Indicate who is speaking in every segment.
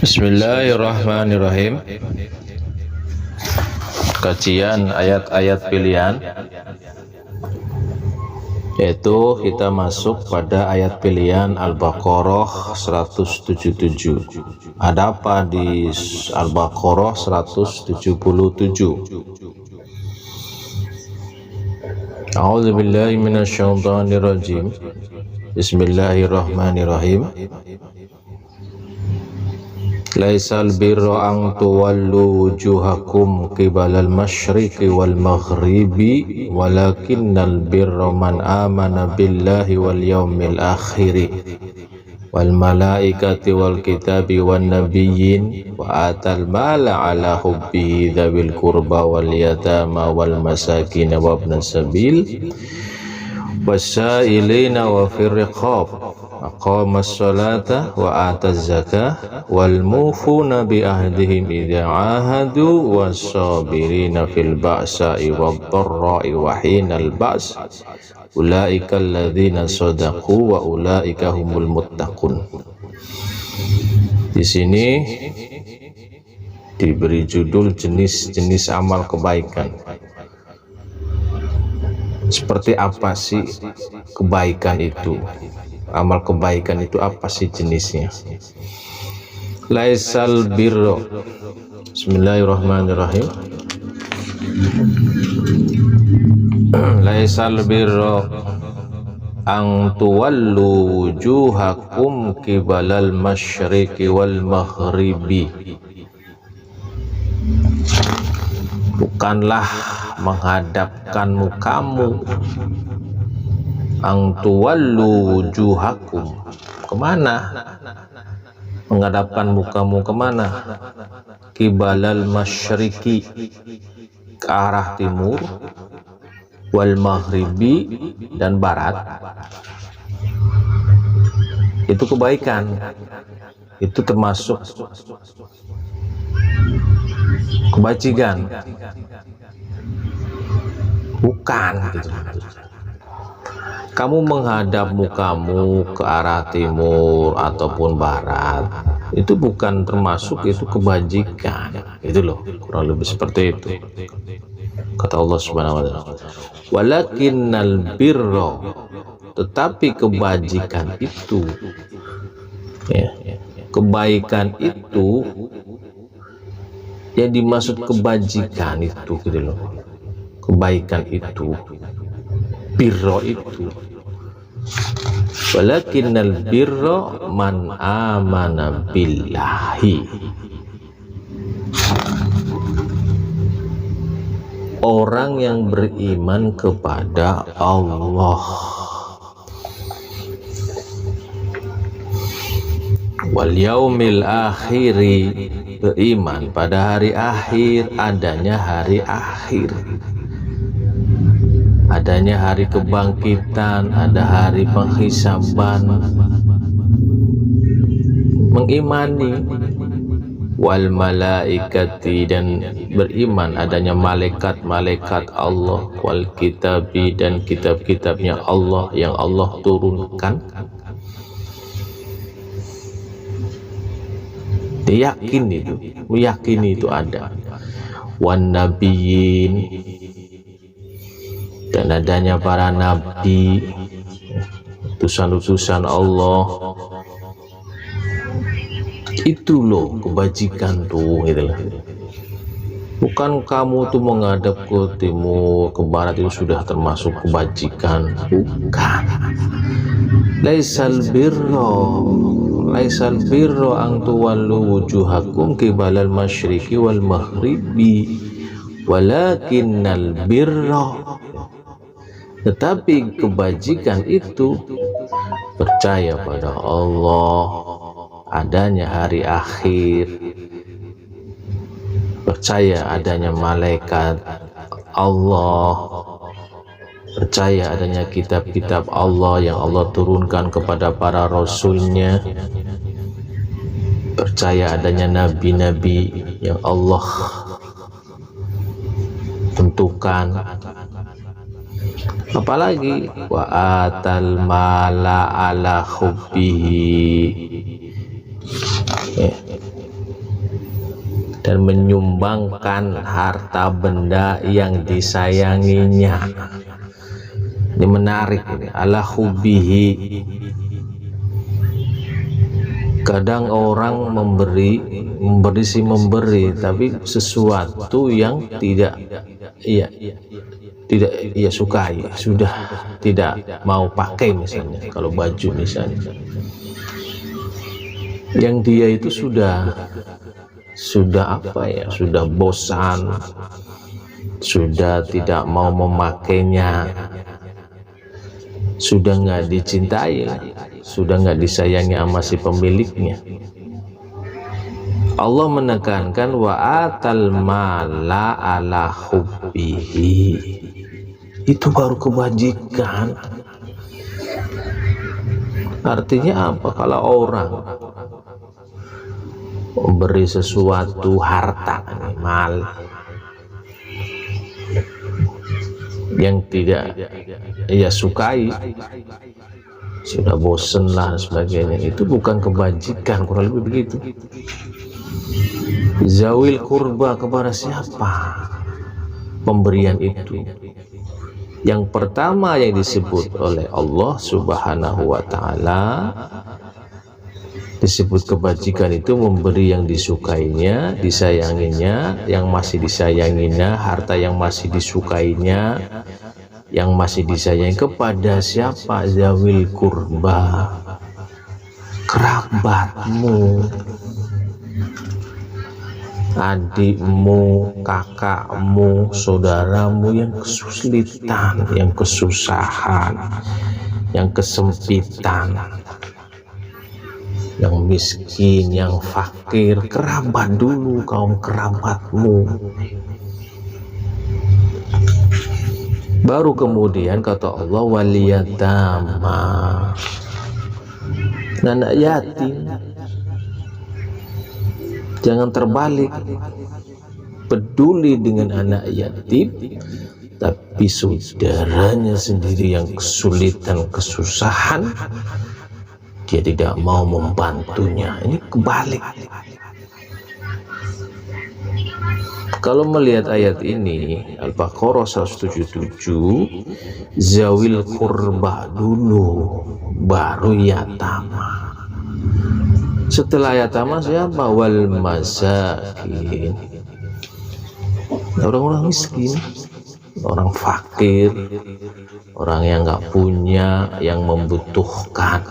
Speaker 1: Bismillahirrahmanirrahim. Kajian ayat-ayat pilihan, yaitu kita masuk pada ayat pilihan Al-Baqarah 177. Ada apa di Al-Baqarah 177? A'udzubillahi minasyaitonirrajim. Bismillahirrahmanirrahim. Laisal birra an tuwallu wujuhakum qibalal masyriqi wal maghribi walakinnal birra man amana billahi wal yawmil akhiri wal malaikati wal kitabi wan nabiyyin wa atal mala ala hubbihi dzawil qurba wal yatama wal masakin wa ibnas sabil wasailina wa fir riqab aqamas salata wa ataz zakah wal mufuna bi ahdihim idza ahadu was-sabirina fil ba'sa'i wad dharra'i wa hinal ba's ulaika alladzina shadaqu wa ulaika humul muttaqun. Di sini diberi judul jenis-jenis amal kebaikan. Seperti apa sih kebaikan itu? Amal kebaikan itu apa sih jenisnya? Laisal birro. Bismillahirrahmanirrahim. Laisal birro ang tuwallu wujuhakum qibalal masyriqi wal maghribi. Bukanlah menghadapkan mukamu, ang tuwallu wujuhakum, kemana? Menghadapkan mukamu kemana? Qibalal masyriqi, ke arah timur, wal maghribi, dan barat. Itu kebaikan, itu termasuk kebajikan. Bukan gitu. Kamu menghadap mukamu ke arah timur ataupun barat, itu bukan termasuk itu kebajikan. Itu loh, kurang lebih seperti itu. Kata Allah Subhanahu wa taala, walakinnal birra, tetapi kebajikan itu, ya, kebaikan itu, yang dimaksud kebajikan itu gitu loh. Kebaikan itu, birro itu, walakinnal birra man amana billahi, orang yang beriman kepada Allah, wal yaumil akhiri, beriman pada hari akhir, adanya hari akhir, adanya hari kebangkitan, ada hari penghisaban, mengimani wal malaikati, dan beriman adanya malaikat-malaikat Allah, wal kitabi, dan kitab-kitabnya Allah yang Allah turunkan. Yakin itu, meyakini itu ada. Wan nabiyyin, dan adanya para nabi, utusan-utusan Allah. Itu loh kebajikan tuh, gitu lah. Bukan kamu tuh menghadap ke timur, ke barat, itu sudah termasuk kebajikan. Bukan. Laisal birro ang tuwallu wujuhakum qibalal masyriqi wal maghribi walakinnal birra, tetapi kebajikan itu percaya pada Allah, adanya hari akhir, percaya adanya malaikat Allah, percaya adanya kitab-kitab Allah yang Allah turunkan kepada para rasulnya, percaya adanya nabi-nabi yang Allah tentukan. Apalagi wa atal mala ala hubbihi, ya, dan menyumbangkan harta benda yang disayanginya. Ini menarik ini, ala hubbihi. Kadang orang memberi tapi sesuatu yang tidak ia sukai, sudah tidak mau pakai, misalnya kalau baju misalnya, yang dia itu sudah sudah bosan, sudah tidak mau memakainya, sudah nggak dicintai, sudah nggak disayangi sama si pemiliknya. Allah menekankan wa atal mala ala hubbihi. Itu baru kebajikan. Artinya apa? Kalau orang memberi sesuatu harta, mal, yang tidak ia sukai, sudah bosen lah sebagainya, itu bukan kebajikan, kurang lebih begitu. Zawil kurba, kepada siapa pemberian itu? Yang pertama yang disebut oleh Allah Subhanahu wa Ta'ala, disebut kebajikan itu memberi yang disukainya, disayanginya, yang masih disayanginya, harta yang masih disukainya, yang masih disayang, kepada siapa? Zawil kurba, kerabatmu, adikmu, kakakmu, saudaramu yang kesulitan, yang kesusahan, yang kesempitan, yang miskin, yang fakir. Kerabat dulu, kaum kerabatmu. Baru kemudian kata Allah waliyatama, anak yatim. Jangan terbalik, peduli dengan anak yatim, tapi saudaranya sendiri yang kesulitan, kesusahan, dia tidak mau membantunya. Ini kebalik. Kalau melihat ayat ini, Al-Baqarah 177, zawil kurba dulu, baru yatama. Setelah yatama siapa? Wal masakin, orang-orang miskin, orang fakir, orang yang nggak punya, yang membutuhkan.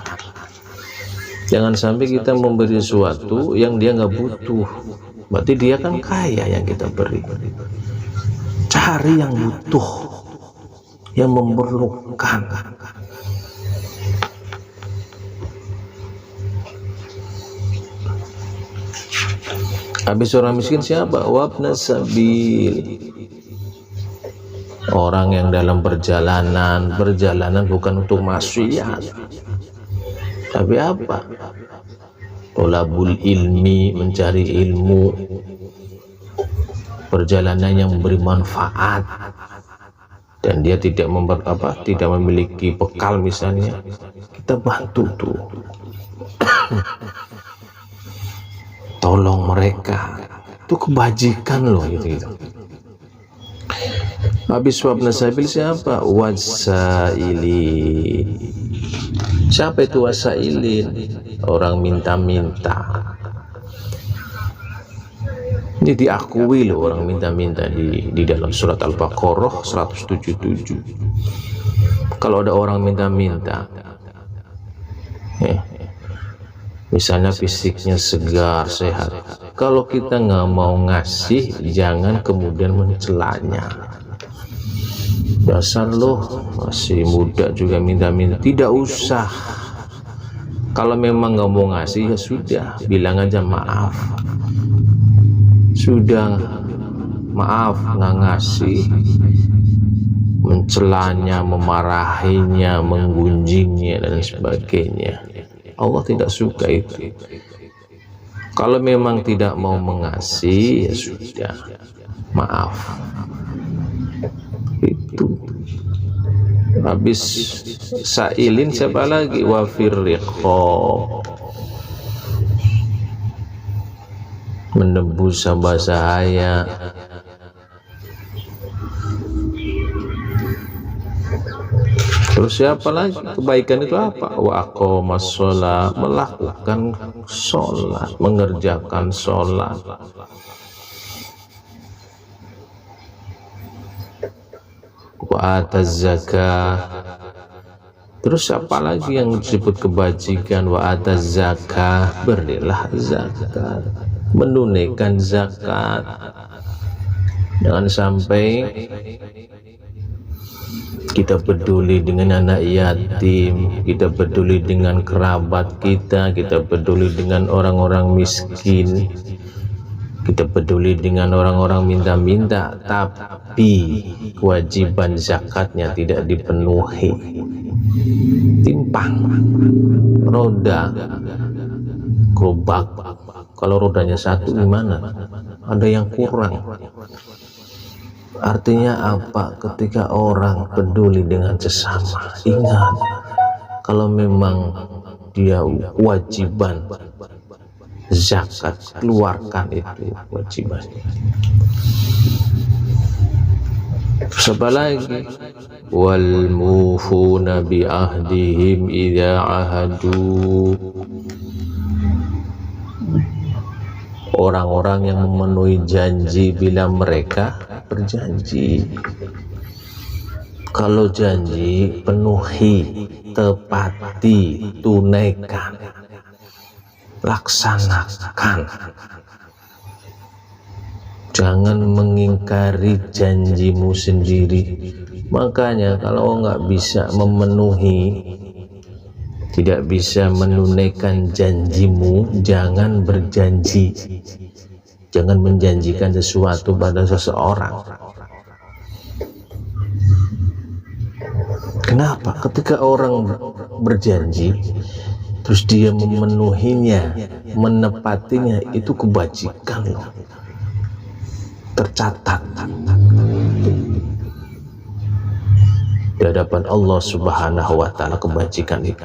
Speaker 1: Jangan sampai kita memberi sesuatu yang dia nggak butuh, berarti dia kan kaya yang kita beri. Cari yang butuh, yang memerlukan. Habis orang miskin siapa? Wabna sabil, orang yang dalam perjalanan bukan untuk maksiat, tapi apa? Tolabul ilmi, mencari ilmu, perjalanan yang memberi manfaat, dan dia tidak memiliki bekal misalnya, kita bantu tuh. Tolong mereka, itu kebajikan loh gitu. Habis wabna sabil siapa? Wasailin. Siapa itu wasailin? Orang minta-minta. Ini diakui loh, orang minta-minta di dalam surat Al-Baqarah 177. Kalau ada orang minta-minta, misalnya fisiknya segar, sehat, kalau kita nggak mau ngasih, jangan kemudian mencelanya. Dasar loh, masih muda juga minta-minta. Tidak usah. Kalau memang nggak mau ngasih, ya sudah, bilang aja maaf. Sudah, maaf nggak ngasih, mencelanya, memarahinya, menggunjingnya, dan sebagainya. Allah tidak suka itu. Kalau memang tidak mau mengasih, ya sudah, maaf. Itu. Habis sailin siapa lagi? Wafir riqab. menembus bahaya. Terus siapa lagi? Kebaikan itu apa? Wa aqomas sholat, melakukan sholat, mengerjakan sholat. Wa ataz zakah. Terus apa lagi yang disebut kebajikan? Wa ataz zakah, berilah zakat, menunaikan zakat. Jangan sampai kita peduli dengan anak yatim, kita peduli dengan kerabat kita peduli dengan orang-orang miskin, kita peduli dengan orang-orang minta-minta, tapi kewajiban zakatnya tidak dipenuhi. Timpang roda gerobak, kalau rodanya satu gimana? Ada yang kurang. Artinya apa? Ketika orang peduli dengan sesama, ingat kalau memang dia kewajiban zakat, keluarkan itu kewajibannya. Siapa lagi? Wal mufuna bi ahdihim idza ahadu. Orang-orang yang memenuhi janji bila mereka berjanji. Kalau janji penuhi, tepati, tunaikan, laksanakan. Jangan mengingkari janjimu sendiri. Makanya kalau nggak bisa memenuhi, tidak bisa menunaikan janjimu, jangan berjanji. Jangan menjanjikan sesuatu pada seseorang. Kenapa? Ketika orang berjanji, terus dia memenuhinya, menepatinya, itu kebajikan loh. Tercatat di hadapan Allah Subhanahu wa Ta'ala kebajikan itu.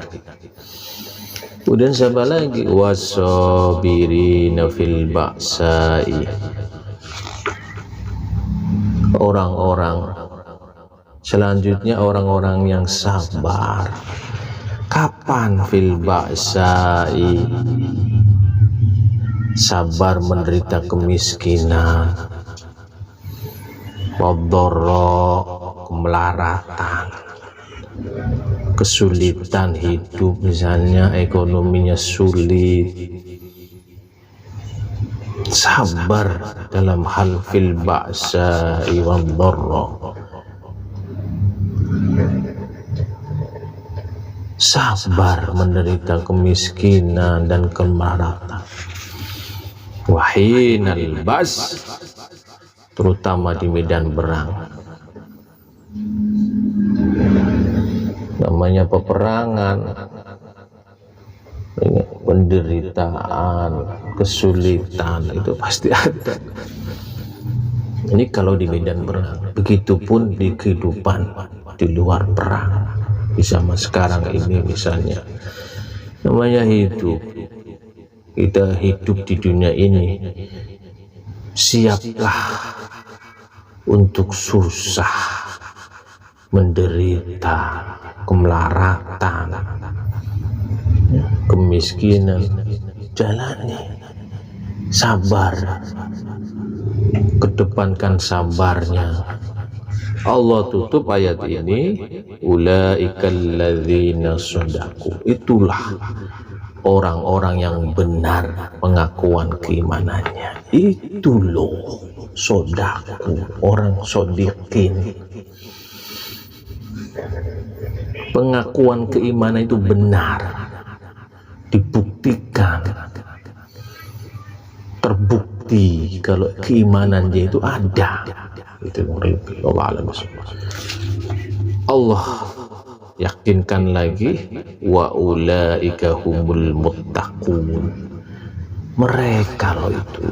Speaker 1: Kemudian siapa lagi? Wasabirina fil ba'sa'i. Orang-orang selanjutnya, orang-orang yang sabar. Kapan? Fil ba'sa'i, sabar menderita kemiskinan, wadharra, kemelaratan, kesulitan hidup, misalnya ekonominya sulit. Sabar dalam hal fil ba'sa'i wadharra. Sabar menderita kemiskinan dan kemelaratan. Wahinal bas, terutama di medan perang. Namanya peperangan, penderitaan, kesulitan itu pasti ada. Ini kalau di medan perang. Begitupun di kehidupan di luar perang. Di zaman sekarang ini misalnya, namanya hidup. Kita hidup di dunia ini, siaplah untuk susah, menderita, kemelaratan, kemiskinan. Jalani, sabar, kedepankan sabarnya. Allah tutup ayat ini, ulaikal ladzina shadaku. Itulah orang-orang yang benar pengakuan keimanannya. Itu loh sodaku, orang sodikin. Pengakuan keimanan itu benar, dibuktikan, terbukti kalau keimanan dia itu ada. Itu Allah yakinkan lagi, wa ulaika humul muttaqun. Mereka loh itu,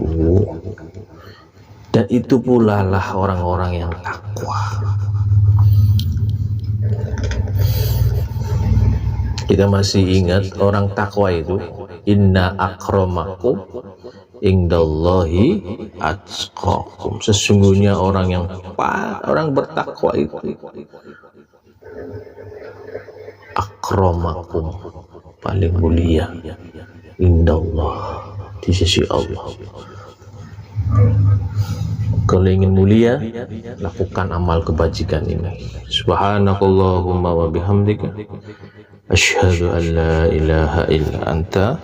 Speaker 1: dan itu pula lah orang-orang yang takwa. Kita masih ingat orang takwa itu Inna akramakum indallahi atqakum. Sesungguhnya orang bertakwa itu akramakum, paling mulia, indallah, di sisi Allah. Kalau ingin mulia, lakukan amal kebajikan ini. Subhanakallahumma wa bihamdika asyhadu an la ilaha illa anta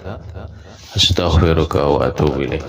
Speaker 1: astaghfiruka wa atubu ilaik.